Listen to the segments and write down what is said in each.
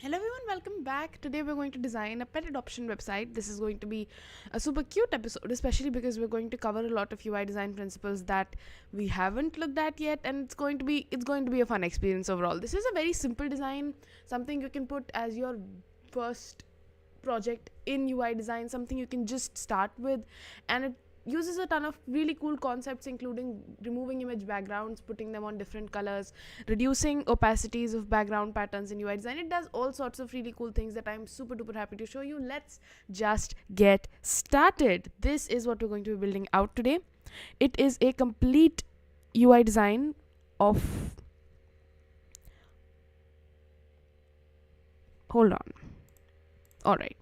Hello everyone, welcome back. Today we're going to design a pet adoption website. This is going to be a super cute episode, especially because we're going to cover a lot of UI design principles that we haven't looked at yet, and it's going to be a fun experience overall. This is a very simple design, something you can put as your first project in UI design, something you can just start with, and it uses a ton of really cool concepts, including removing image backgrounds, putting them on different colors, reducing opacities of background patterns in UI design. It does all sorts of really cool things that I'm super duper happy to show you. Let's just get started. This is what we're going to be building out today. It is a complete UI design of hold on. All right,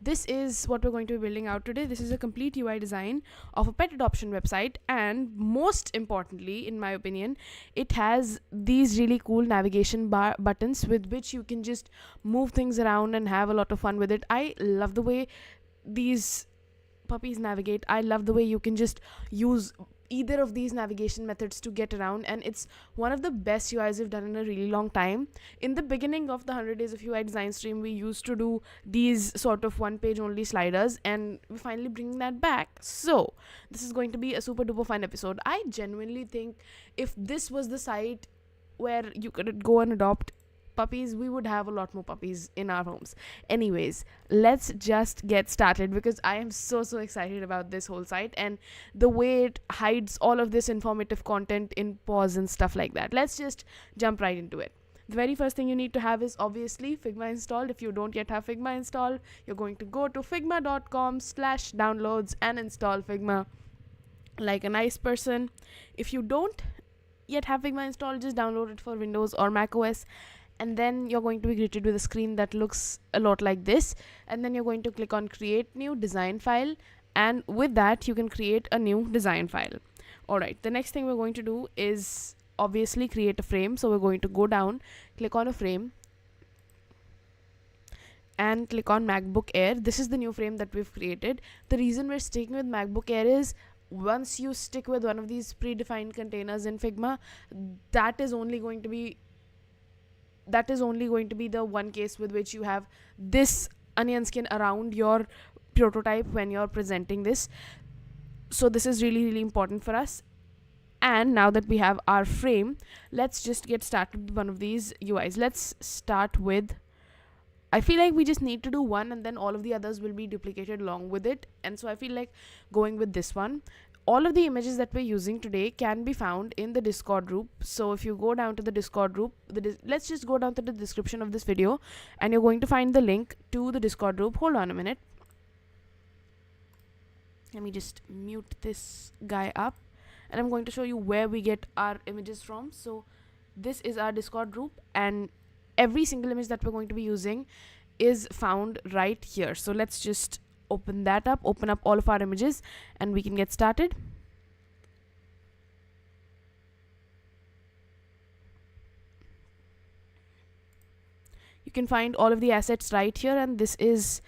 this is what we're going to be building out today. This is a complete UI design of a pet adoption website, and most importantly, in my opinion, it has these really cool navigation buttons with which you can just move things around and have a lot of fun with it. I love the way these puppies navigate. I love the way you can just use either of these navigation methods to get around, and it's one of the best UIs we've done in a really long time. In the beginning of the 100 days of UI design stream, we used to do these sort of one page only sliders, and we're finally bringing that back. So this is going to be a super duper fun episode. I genuinely think if this was the site where you could go and adopt puppies, we would have a lot more puppies in our homes. Anyways, let's just get started, because I am so excited about this whole site and the way it hides all of this informative content in pause and stuff like that. Let's just jump right into it. The very first thing you need to have is obviously Figma installed. If you don't yet have Figma installed, you're going to go to figma.com/downloads and install Figma like a nice person. If you don't yet have Figma installed, just download it for Windows or Mac OS, and then you're going to be greeted with a screen that looks a lot like this, and then you're going to click on create new design file, and with that you can create a new design file. Alright, the next thing we're going to do is obviously create a frame. So we're going to go down, click on a frame, and click on MacBook Air. This is the new frame that we've created. The reason we're sticking with MacBook Air is once you stick with one of these predefined containers in Figma, that is only going to be the one case with which you have this onion skin around your prototype when you're presenting this. So this is really important for us. And now that we have our frame, let's just get started with one of these UIs. Let's start with, I feel like we just need to do one, and then all of the others will be duplicated along with it. And so I feel like going with this one. All of the images that we're using today can be found in the Discord group. So if you go down to the Discord group, let's just go down to the description of this video, and you're going to find the link to the Discord group. Hold on a minute. Let me just mute this guy up, and I'm going to show you where we get our images from. So this is our Discord group, and every single image that we're going to be using is found right here. So let's just open that up, open up all of our images, and we can get started. You can find all of the assets right here, and this is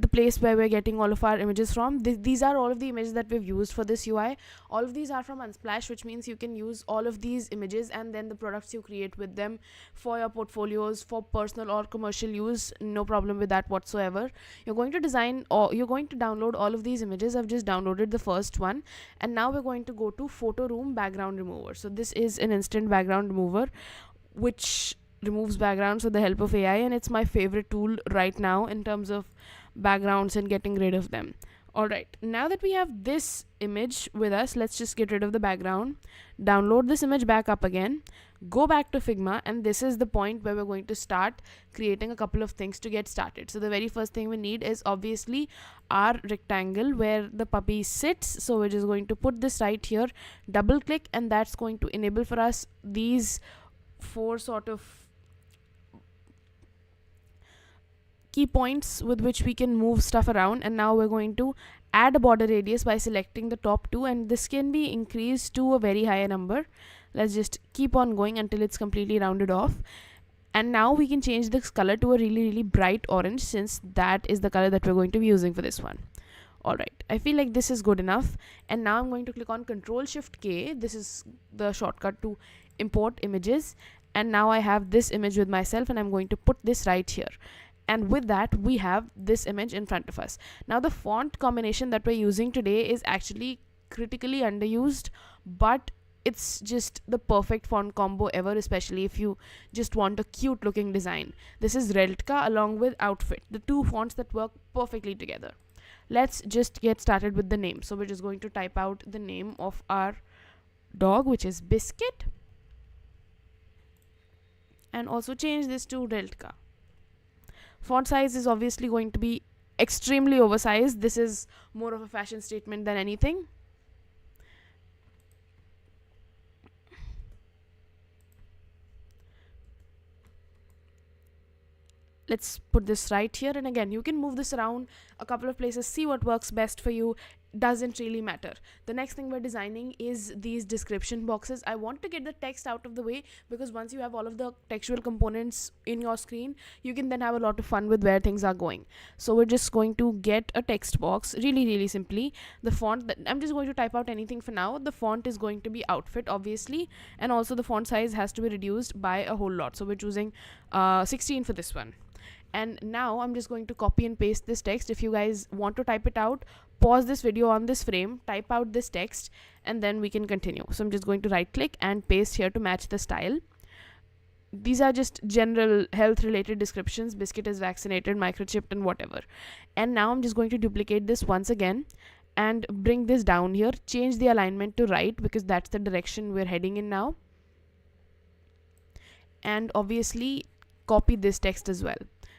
the place where we're getting all of our images from. These are all of the images that we've used for this UI. All of these are from Unsplash, which means you can use all of these images and then the products you create with them for your portfolios, for personal or commercial use. No problem with that whatsoever. You're going to download all of these images. I've just downloaded the first one, and now we're going to go to Photo Room Background Remover. So this is an instant background remover which removes backgrounds with the help of AI, and it's my favorite tool right now in terms of backgrounds and getting rid of them. Alright, now that we have this image with us, let's just get rid of the background, download this image back up again, go back to Figma, and this is the point where we're going to start creating a couple of things to get started. So the very first thing we need is obviously our rectangle where the puppy sits. So we're just going to put this right here, double click, and that's going to enable for us these four sort of key points with which we can move stuff around. And now we're going to add a border radius by selecting the top two, and this can be increased to a very high number. Let's just keep on going until it's completely rounded off. And now we can change this color to a really bright orange, since that is the color that we're going to be using for this one. Alright, I feel like this is good enough, and now I'm going to click on Ctrl Shift K. This is the shortcut to import images, And now I have this image with myself, and I'm going to put this right here. And with that, we have this image in front of us. Now the font combination that we're using today is actually critically underused, but it's just the perfect font combo ever, especially if you just want a cute looking design. This is Reltka along with Outfit, the two fonts that work perfectly together. Let's just get started with the name. So we're just going to type out the name of our dog, which is Biscuit, and also change this to Reltka. Font size is obviously going to be extremely oversized. This is more of a fashion statement than anything. Let's put this right here, and again you can move this around a couple of places, see what works best for you. Doesn't really matter. The next thing we're designing is these description boxes. I want to get the text out of the way, because once you have all of the textual components in your screen, you can then have a lot of fun with where things are going. So we're just going to get a text box really simply. The font that I'm just going to type out anything for now. The font is going to be Outfit, obviously, and also the font size has to be reduced by a whole lot, so we're choosing 16 for this one. And now I'm just going to copy and paste this text. If you guys want to type it out, pause this video on this frame, type out this text, and then we can continue. So I'm just going to right click and paste here to match the style. These are just general health related descriptions. Biscuit is vaccinated, microchipped, and whatever. And now I'm just going to duplicate this once again and bring this down here, change the alignment to right, because that's the direction we're heading in now. And obviously copy this text as well.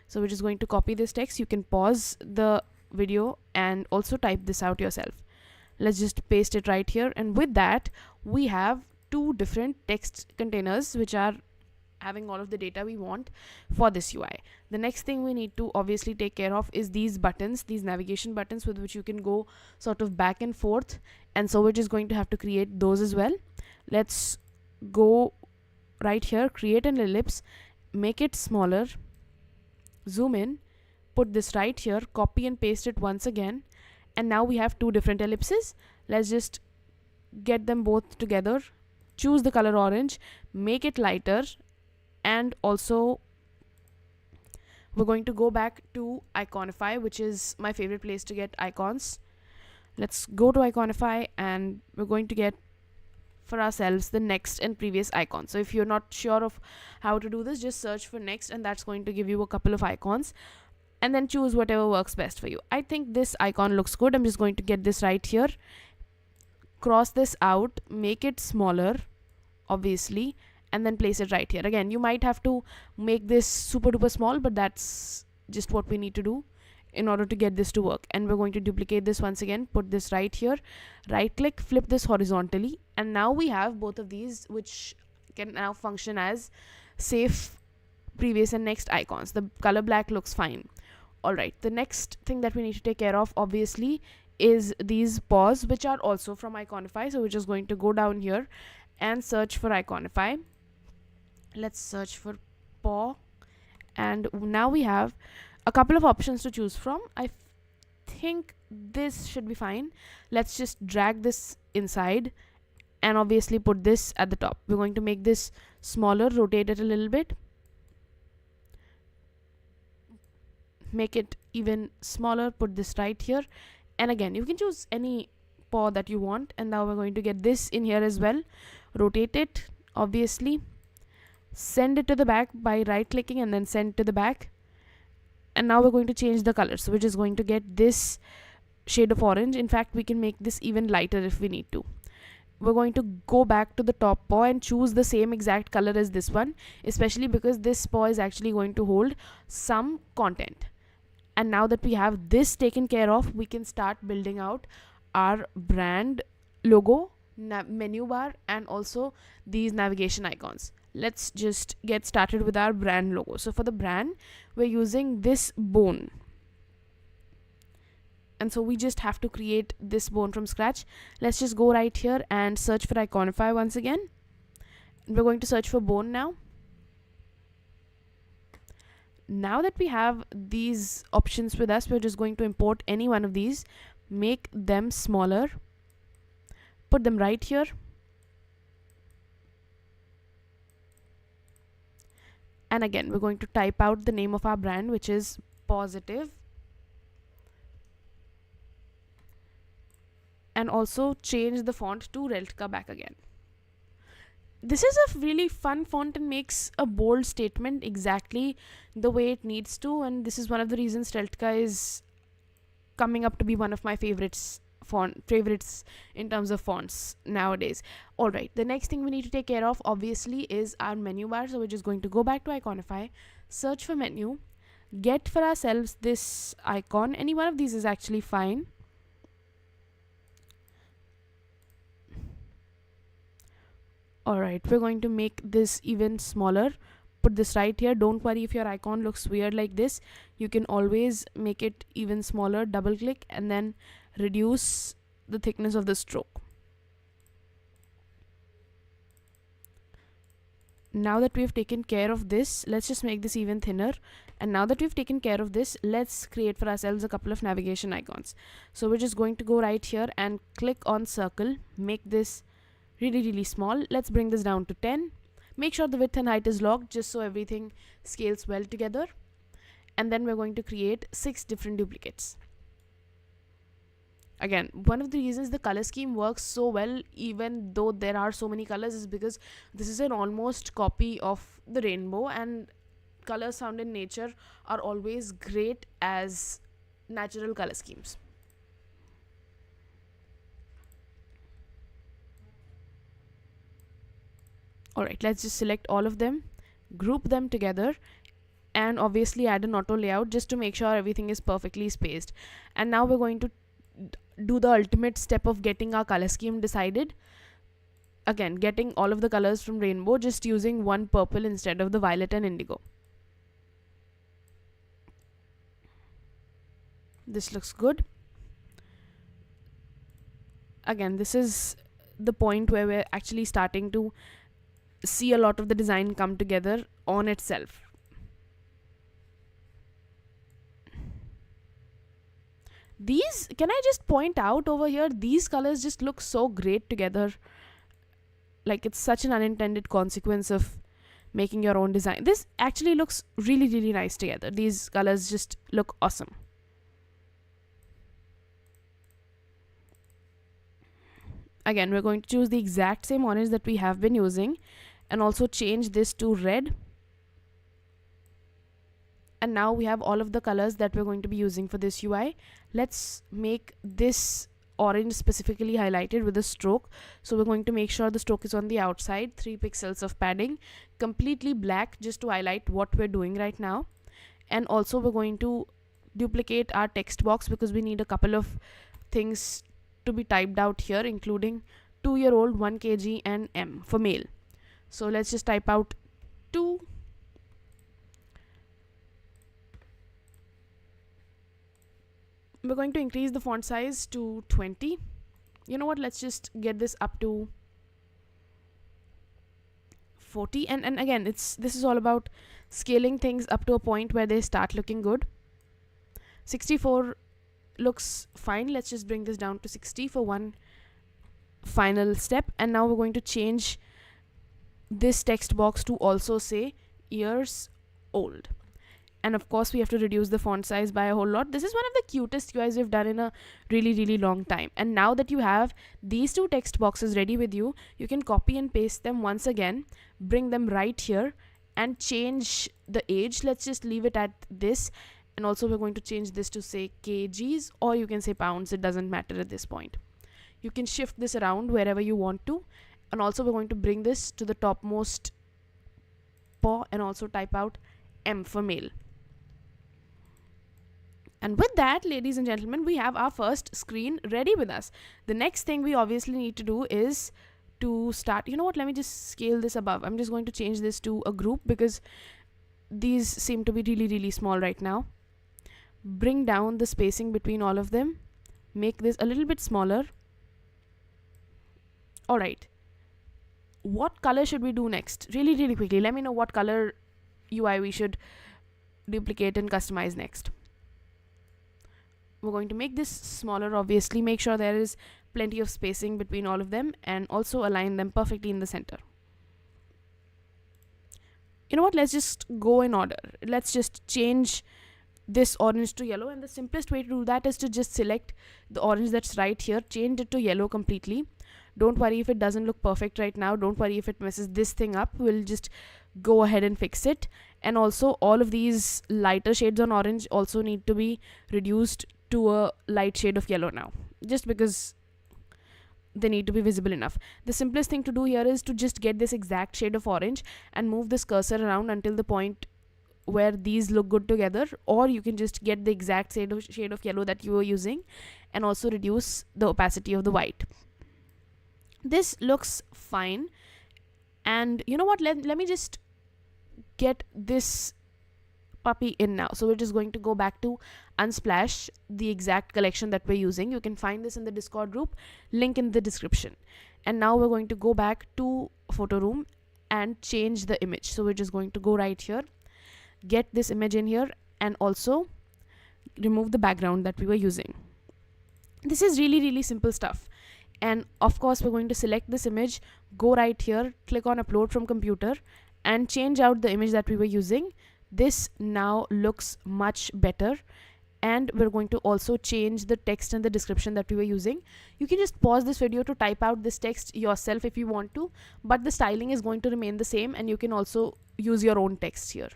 So we're just going to copy this text. You can pause the video and also type this out yourself. Let's just paste it right here, and with that we have two different text containers which are having all of the data we want for this UI. The next thing we need to obviously take care of is these buttons, these navigation buttons with which you can go sort of back and forth, and so we're just going to have to create those as well. Let's go right here, create an ellipse, make it smaller, zoom in, put this right here, copy and paste it once again, and now we have two different ellipses. Let's just get them both together, choose the color orange, make it lighter, and also we're going to go back to Iconify, which is my favorite place to get icons. Let's go to Iconify, and we're going to get for ourselves the next and previous icon. So if you're not sure of how to do this, just search for next, and that's going to give you a couple of icons, and then choose whatever works best for you. I think this icon looks good. I'm just going to get this right here, cross this out, make it smaller obviously, and then place it right here. Again, you might have to make this super duper small, but that's just what we need to do in order to get this to work. And we're going to duplicate this once again, put this right here, right click, flip this horizontally, and now we have both of these which can now function as safe previous and next icons. The color black looks fine. Alright, the next thing that we need to take care of obviously is these paws, which are also from Iconify. So we're just going to go down here and search for Iconify. Let's search for paw, and now we have a couple of options to choose from. I think this should be fine. Let's just drag this inside and obviously put this at the top. We're going to make this smaller, rotate it a little bit, make it even smaller, put this right here, and again you can choose any paw that you want. And now we're going to get this in here as well, rotate it, obviously send it to the back by right clicking and then send to the back. And now we're going to change the color, so we're just going to get this shade of orange. In fact, we can make this even lighter if we need to. We're going to go back to the top paw and choose the same exact color as this one, especially because this paw is actually going to hold some content. And now that we have this taken care of, we can start building out our brand logo, menu bar, and also these navigation icons. Let's just get started with our brand logo. So for the brand, we're using this bone, and so we just have to create this bone from scratch. Let's just go right here and search for Iconify once again. We're going to search for bone now. Now that we have these options with us, we're just going to import any one of these, make them smaller, put them right here, And again, we're going to type out the name of our brand, which is Positive, and also change the font to Reltka back again. This is a really fun font and makes a bold statement exactly the way it needs to, and this is one of the reasons Reltka is coming up to be one of my favorites in terms of fonts nowadays. All right, the next thing we need to take care of obviously is our menu bar. So we're just going to go back to Iconify, search for menu, get for ourselves this icon. Any one of these is actually fine. Alright, we're going to make this even smaller. Put this right here. Don't worry if your icon looks weird like this. You can always make it even smaller. Double click and then reduce the thickness of the stroke. Now that we've taken care of this, let's just make this even thinner. And now that we've taken care of this, let's create for ourselves a couple of navigation icons. So we're just going to go right here and click on circle, make this really small. Let's bring this down to 10. Make sure the width and height is locked just so everything scales well together. And then we're going to create 6 different duplicates. Again, one of the reasons the color scheme works so well even though there are so many colors is because this is an almost copy of the rainbow, and colors found in nature are always great as natural color schemes. Alright, let's just select all of them, group them together, and obviously add an auto layout just to make sure everything is perfectly spaced. And now we're going to do the ultimate step of getting our color scheme decided. Again, getting all of the colors from rainbow, just using one purple instead of the violet and indigo. This looks good. Again, this is the point where we're actually starting to see a lot of the design come together on itself. These, can I just point out over here, these colors just look so great together. Like, it's such an unintended consequence of making your own design. This actually looks really nice together. These colors just look awesome. Again, we're going to choose the exact same orange that we have been using and also change this to red. And now we have all of the colors that we're going to be using for this UI. Let's make this orange specifically highlighted with a stroke. So we're going to make sure the stroke is on the outside, 3 pixels of padding, completely black just to highlight what we're doing right now. And also we're going to duplicate our text box because we need a couple of things to be typed out here, including 2-year-old, 1 kg and M for male. So let's just type out 2. We're going to increase the font size to 20. You know what, let's just get this up to 40. And again, this is all about scaling things up to a point where they start looking good. 64 looks fine. Let's just bring this down to 60 for one final step. And now we're going to change this text box to also say years old. And of course we have to reduce the font size by a whole lot. This is one of the cutest UIs we've done in a really long time. And now that you have these 2 text boxes ready with you, you can copy and paste them once again, bring them right here and change the age. Let's just leave it at this. And also we're going to change this to say kgs, or you can say pounds. It doesn't matter at this point. You can shift this around wherever you want to. And also we're going to bring this to the topmost paw and also type out M for male. And with that, ladies and gentlemen, we have our first screen ready with us. The next thing we obviously need to do is to start, you know what, let me just scale this above. I'm just going to change this to a group because these seem to be really small right now. Bring down the spacing between all of them. Make this a little bit smaller. Alright. What color should we do next? Really quickly, let me know what color UI we should duplicate and customize next. We're going to make this smaller, obviously. Make sure there is plenty of spacing between all of them and also align them perfectly in the center. You know what, let's just go in order. Let's just change this orange to yellow, and the simplest way to do that is to just select the orange that's right here, change it to yellow completely. Don't worry if it doesn't look perfect right now, don't worry if it messes this thing up, we'll just go ahead and fix it. And also all of these lighter shades on orange also need to be reduced to a light shade of yellow now, just because they need to be visible enough. The simplest thing to do here is to just get this exact shade of orange and move this cursor around until the point where these look good together, or you can just get the exact shade of yellow that you were using and also reduce the opacity of the white. This looks fine. And you know what, let me just get this puppy in now. So we're just going to go back to Unsplash, the exact collection that we're using. You can find this in the Discord group, link in the description. And now we're going to go back to photo room and change the image. So we're just going to go right here, get this image in here, and also remove the background that we were using. This is really simple stuff. And of course we're going to select this image, go right here, click on upload from computer, and change out the image that we were using. This now looks much better. And we're going to also change the text and the description that we were using. You can just pause this video to type out this text yourself if you want to, but the styling is going to remain the same, and you can also use your own text here.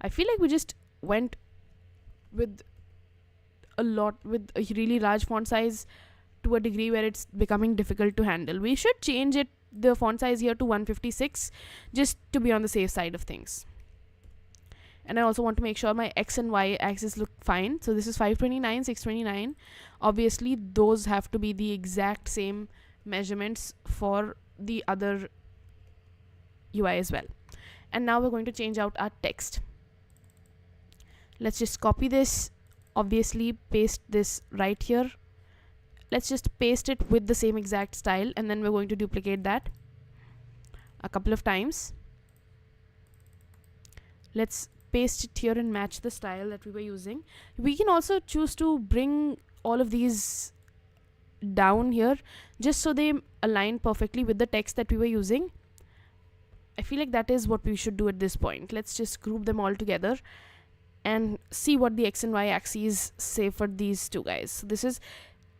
I feel like we just went with a really large font size to a degree where it's becoming difficult to handle. We should change the font size here to 156 just to be on the safe side of things. And I also want to make sure my X and Y axis look fine. So this is 529, 629. Obviously those have to be the exact same measurements for the other UI as well. And now we're going to change out our text. Let's just copy this, obviously paste this right here. Let's just paste it with the same exact style, and then we're going to duplicate that a couple of times. Let's paste it here and match the style that we were using. We can also choose to bring all of these down here just so they align perfectly with the text that we were using. I feel like that is what we should do at this point. Let's just group them all together and see what the X and Y axes say for these two guys. So this is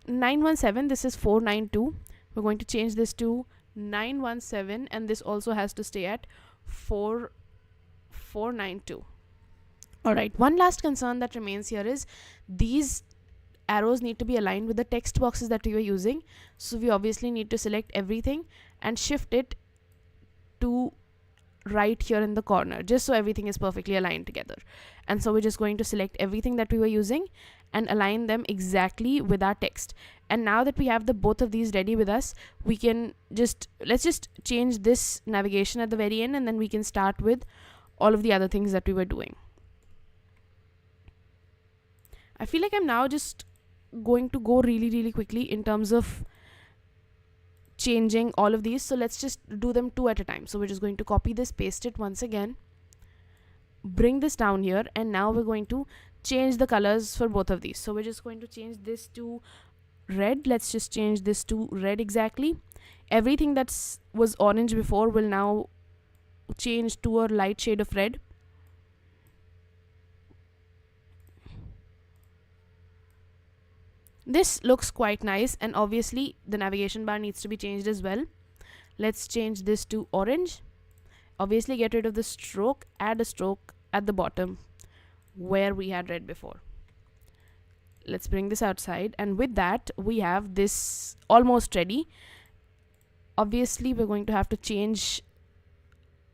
917, this is 492. We're going to change this to 917, and this also has to stay at 492. Alright, one last concern that remains here is these arrows need to be aligned with the text boxes that we were using. So we obviously need to select everything and shift it to right here in the corner, just so everything is perfectly aligned together. And so we're just going to select everything that we were using and align them exactly with our text. And now that we have both of these ready with us, we can let's just change this navigation at the very end, and then we can start with all of the other things that we were doing. I feel like I'm now just going to go really quickly in terms of changing all of these. So let's just do them two at a time. So we're just going to copy this, paste it once again, bring this down here, and now we're going to change the colors for both of these. So we're just going to change this to red. Let's just change this to red exactly. Everything that was orange before will now change to a light shade of red. This looks quite nice, and obviously the navigation bar needs to be changed as well. Let's change this to orange. Obviously get rid of the stroke, add a stroke at the bottom where we had red before. Let's bring this outside, and with that we have this almost ready. Obviously we're going to have to change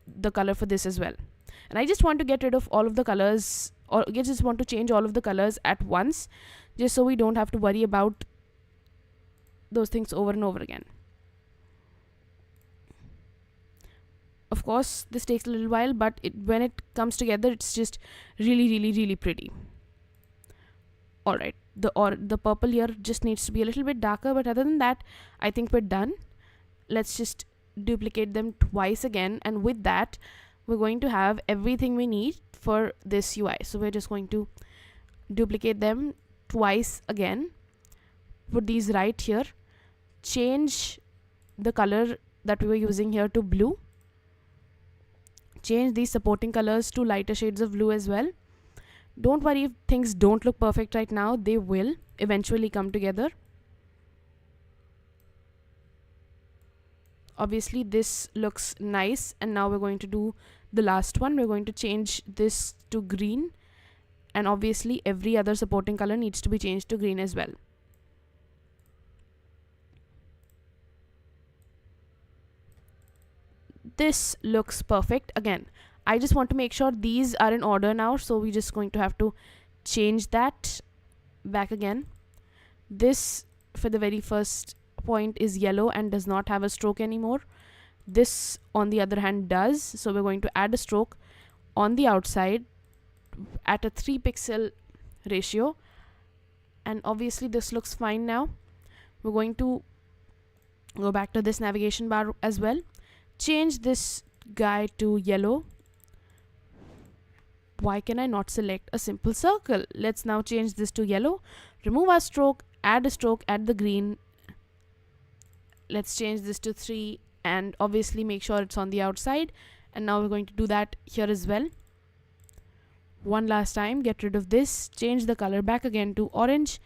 the color for this as well, and I just want to get rid of all of the colors, or I just want to change all of the colors at once, just so we don't have to worry about those things over and over again. Of course this takes a little while, but when it comes together, it's just really pretty. Alright, the purple here just needs to be a little bit darker, but other than that I think we're done. Let's just duplicate them twice again, and with that we're going to have everything we need for this UI. So we're just going to duplicate them twice again, put these right here, change the color that we were using here to blue. Change these supporting colors to lighter shades of blue as well. Don't worry if things don't look perfect right now, they will eventually come together. Obviously this looks nice, and now we're going to do the last one. We're going to change this to green, and obviously every other supporting color needs to be changed to green as well. This looks perfect. Again, I just want to make sure these are in order now, so we're just going to have to change that back again. This, for the very first point, is yellow and does not have a stroke anymore. This, on the other hand, does. So we're going to add a stroke on the outside at a 3 pixel ratio, and obviously this looks fine now. We're going to go back to this navigation bar as well. Change this guy to yellow. Why can I not select a simple circle? Let's now change this to yellow. Remove our stroke, add a stroke at the green. Let's change this to 3 and obviously make sure it's on the outside. And now we're going to do that here as well. One last time, get rid of this, change the color back again to orange,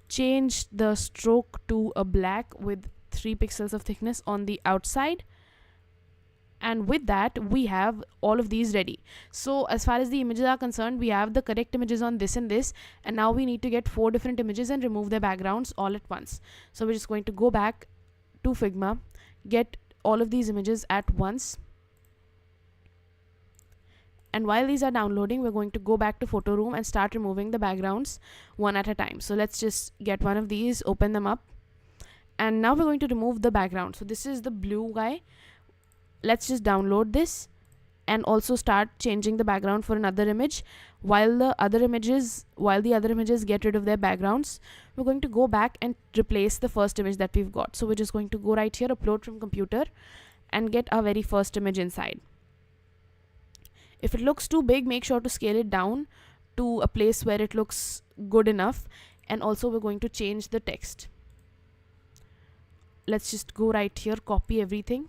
change the stroke to a black with 3 pixels of thickness on the outside. And with that, we have all of these ready. So as far as the images are concerned, we have the correct images on this and this, and now we need to get 4 different images and remove their backgrounds all at once. So we're just going to go back to Figma, get all of these images at once. And while these are downloading, we're going to go back to Photo Room and start removing the backgrounds one at a time. So let's just get one of these, open them up. And now we're going to remove the background. So this is the blue guy. Let's just download this and also start changing the background for another image. While the other images get rid of their backgrounds, we're going to go back and replace the first image that we've got. So we're just going to go right here, upload from computer, and get our very first image inside. If it looks too big, make sure to scale it down to a place where it looks good enough. And also we're going to change the text. Let's just go right here, copy everything.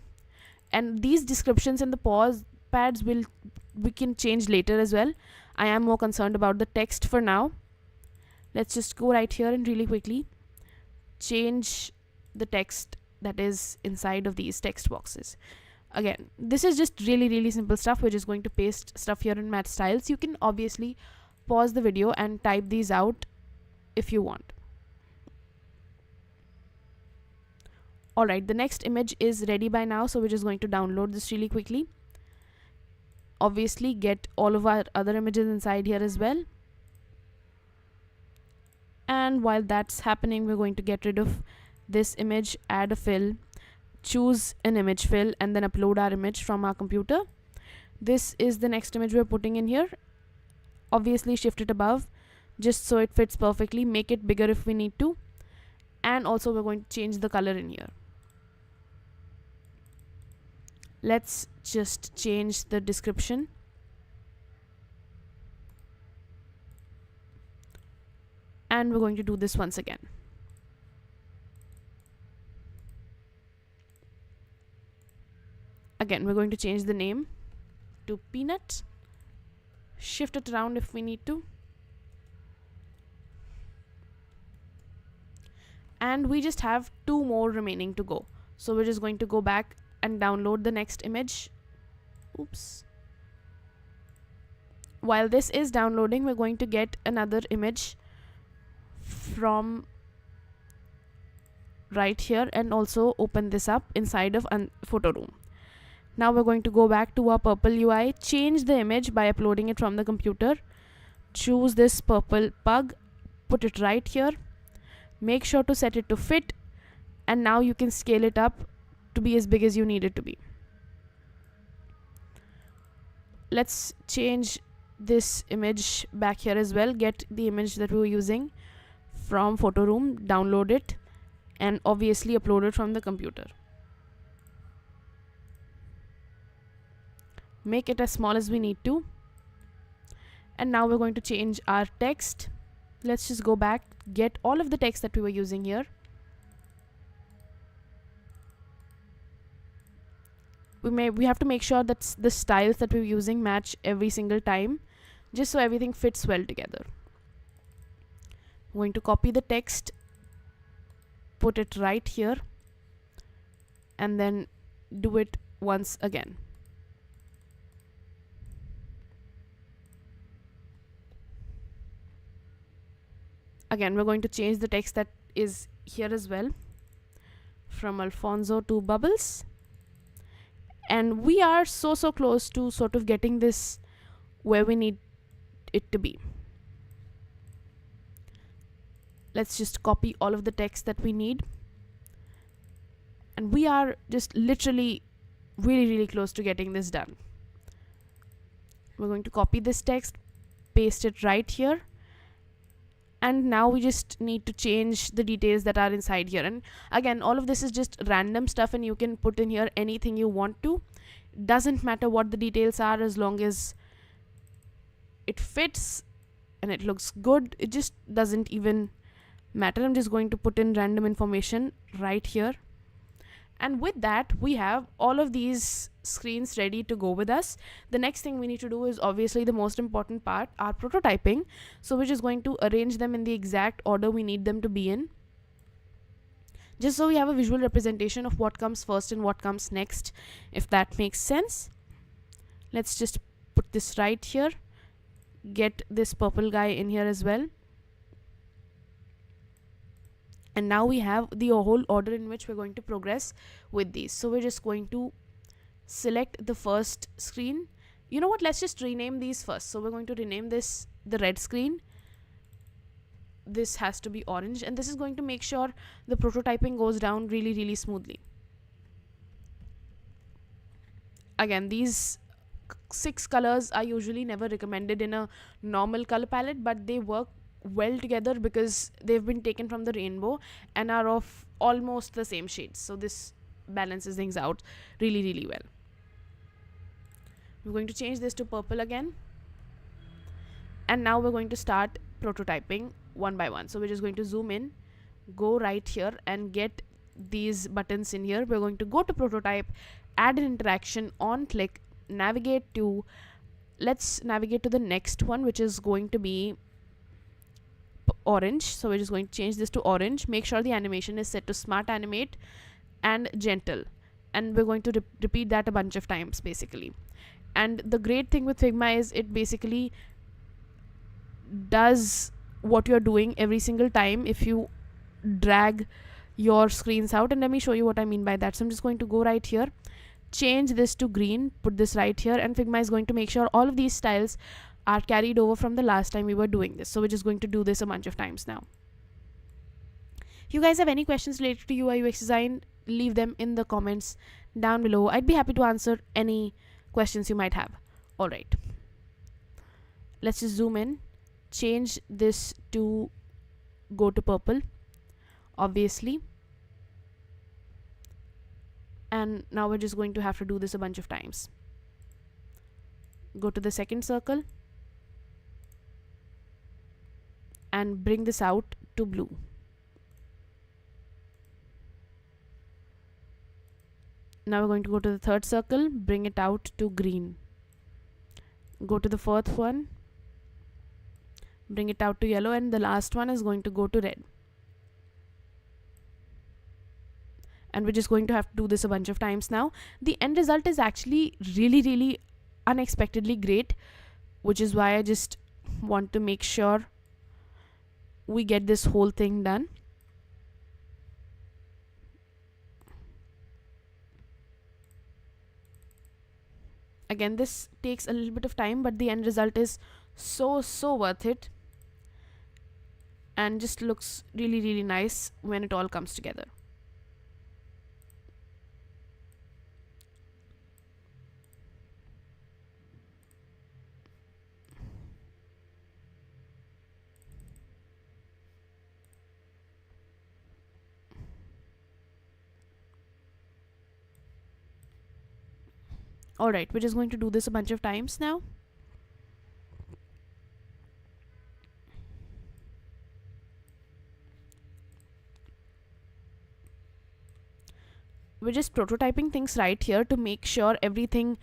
And these descriptions and the pause pads we can change later as well. I am more concerned about the text for now. Let's just go right here and really quickly change the text that is inside of these text boxes. Again, this is just really simple stuff. We're just going to paste stuff here in Match Styles. You can obviously pause the video and type these out if you want. Alright, the next image is ready by now, so we're just going to download this really quickly. Obviously, get all of our other images inside here as well. And while that's happening, we're going to get rid of this image, add a fill, choose an image fill, and then upload our image from our computer. This is the next image we're putting in here. Obviously, shift it above just so it fits perfectly. Make it bigger if we need to. And also, we're going to change the color in here. Let's just change the description. And we're going to do this once again. Again, we're going to change the name to Peanut. Shift it around if we need to. And we just have 2 more remaining to go. So we're just going to go back and download the next image. Oops. While this is downloading, we're going to get another image from right here and also open this up inside of Photo Room. Now we're going to go back to our purple UI, change the image by uploading it from the computer. Choose this purple pug, put it right here. Make sure to set it to fit, and now you can scale it up to be as big as you need it to be. Let's change this image back here as well. Get the image that we were using from Photo Room, download it, and obviously upload it from the computer. Make it as small as we need to. And now we're going to change our text. Let's just go back, get all of the text that we were using here. we have to make sure that the styles that we're using match every single time, just so everything fits well together. I'm going to copy the text, put it right here, and then do it once again. Again, we're going to change the text that is here as well, from Alfonso to Bubbles. And we are so close to sort of getting this where we need it to be. Let's just copy all of the text that we need. And we are just literally really close to getting this done. We're going to copy this text, paste it right here. And now we just need to change the details that are inside here. And again, all of this is just random stuff, and you can put in here anything you want to. Doesn't matter what the details are, as long as it fits and it looks good. It just doesn't even matter. I'm just going to put in random information right here. And with that, we have all of these screens ready to go with us. The next thing we need to do is obviously the most important part, our prototyping. So we're just going to arrange them in the exact order we need them to be in, just so we have a visual representation of what comes first and what comes next, if that makes sense. Let's just put this right here, get this purple guy in here as well. And now we have the whole order in which we're going to progress with these. So we're just going to select the first screen. You know what, let's just rename these first. So we're going to rename this the red screen. This has to be orange, and this is going to make sure the prototyping goes down really smoothly. Again, these 6 colors are usually never recommended in a normal color palette, but they work well together because they've been taken from the rainbow and are of almost the same shades. So this balances things out really well. We're going to change this to purple again, and now we're going to start prototyping one by one. So we're just going to zoom in, go right here and get these buttons in here. We're going to go to prototype, add an interaction, on click, navigate to, let's navigate to the next one, which is going to be orange. So we're just going to change this to orange. Make sure the animation is set to smart animate and gentle, and we're going to repeat that a bunch of times basically. And the great thing with Figma is it basically does what you're doing every single time if you drag your screens out. And let me show you what I mean by that. So I'm just going to go right here, change this to green, put this right here, and Figma is going to make sure all of these styles are carried over from the last time we were doing this. So we're just going to do this a bunch of times now. If you guys have any questions related to UI UX design, leave them in the comments down below. I'd be happy to answer any questions you might have. Alright, let's just zoom in, change this to go to purple, obviously. And now we're just going to have to do this a bunch of times. Go to the second circle and bring this out to blue. Now we're going to go to the third circle, bring it out to green. Go to the fourth one, bring it out to yellow, and the last one is going to go to red. And we're just going to have to do this a bunch of times now. The end result is actually really unexpectedly great, which is why I just want to make sure we get this whole thing done. Again, this takes a little bit of time, but the end result is so worth it, and just looks really nice when it all comes together. Alright, we're just going to do this a bunch of times now. we're just prototyping things right here to make sure everything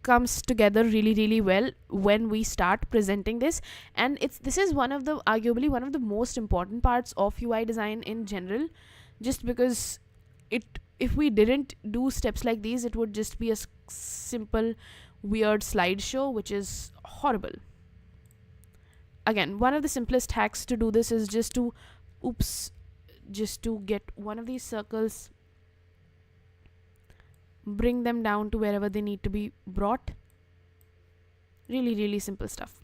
comes together really well when we start presenting this. And this is arguably one of the most important parts of UI design in general, just because if we didn't do steps like these, it would just be a simple weird slideshow, which is horrible. Again, one of the simplest hacks to do this is just to get one of these circles, bring them down to wherever they need to be brought. Really simple stuff.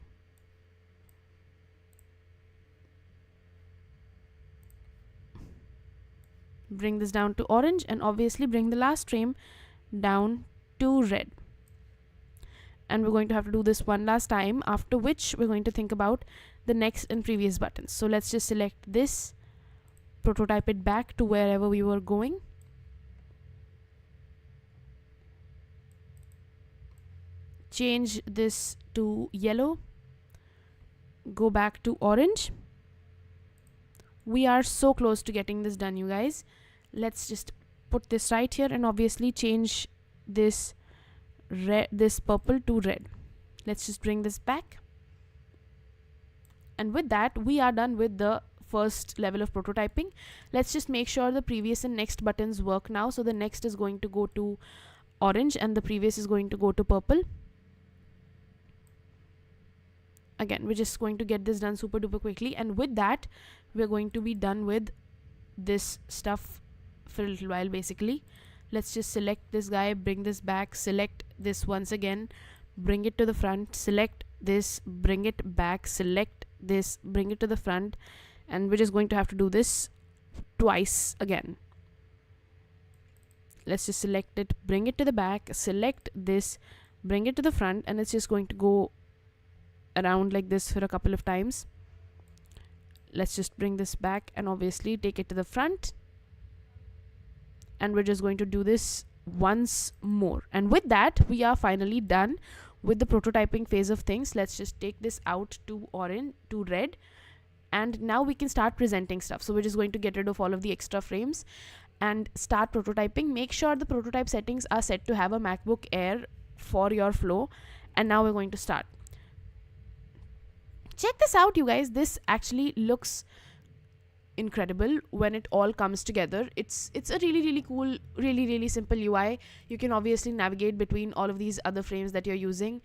Bring this down to orange, and obviously bring the last frame down to red. And we're going to have to do this one last time, after which we're going to think about the next and previous buttons. So let's just select this, prototype it back to wherever we were going. Change this to yellow, go back to orange. We are so close to getting this done, you guys. Let's just put this right here, and obviously change this purple to red. Let's just bring this back, and with that we are done with the first level of prototyping. Let's just make sure the previous and next buttons work now. So the next is going to go to orange and the previous is going to go to purple. Again, we're just going to get this done super duper quickly, and with that we're going to be done with this stuff for a little while. Basically, let's just select this guy, bring this back, select this once again, bring it to the front, select this, bring it back, select this, bring it to the front, and we're just going to have to do this twice again. Let's just select it, bring it to the back, select this, bring it to the front, and it's just going to go around like this for a couple of times. Let's just bring this back and obviously take it to the front, and we're just going to do this once more. And with that we are finally done with the prototyping phase of things. Let's just take this out to red, and now we can start presenting stuff. So we're just going to get rid of all of the extra frames and start prototyping. Make sure the prototype settings are set to have a MacBook Air for your flow. And now we're going to start. Check this out, you guys. This actually looks incredible when it all comes together. It's a really cool, really simple UI. You can obviously navigate between all of these other frames that you're using,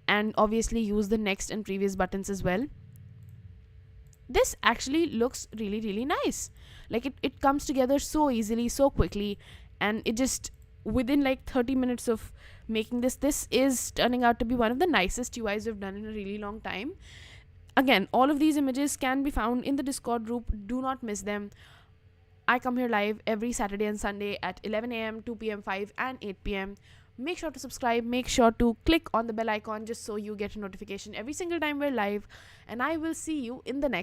and obviously use the next and previous buttons as well. This actually looks really nice. Like it comes together so easily, so quickly, and it just within like 30 minutes of making this is turning out to be one of the nicest UIs we've done in a really long time. Again, all of these images can be found in the Discord group. Do not miss them. I come here live every Saturday and Sunday at 11 a.m, 2 p.m, 5 and 8 p.m. Make sure to subscribe. Make sure to click on the bell icon just so you get a notification every single time we're live. And I will see you in the next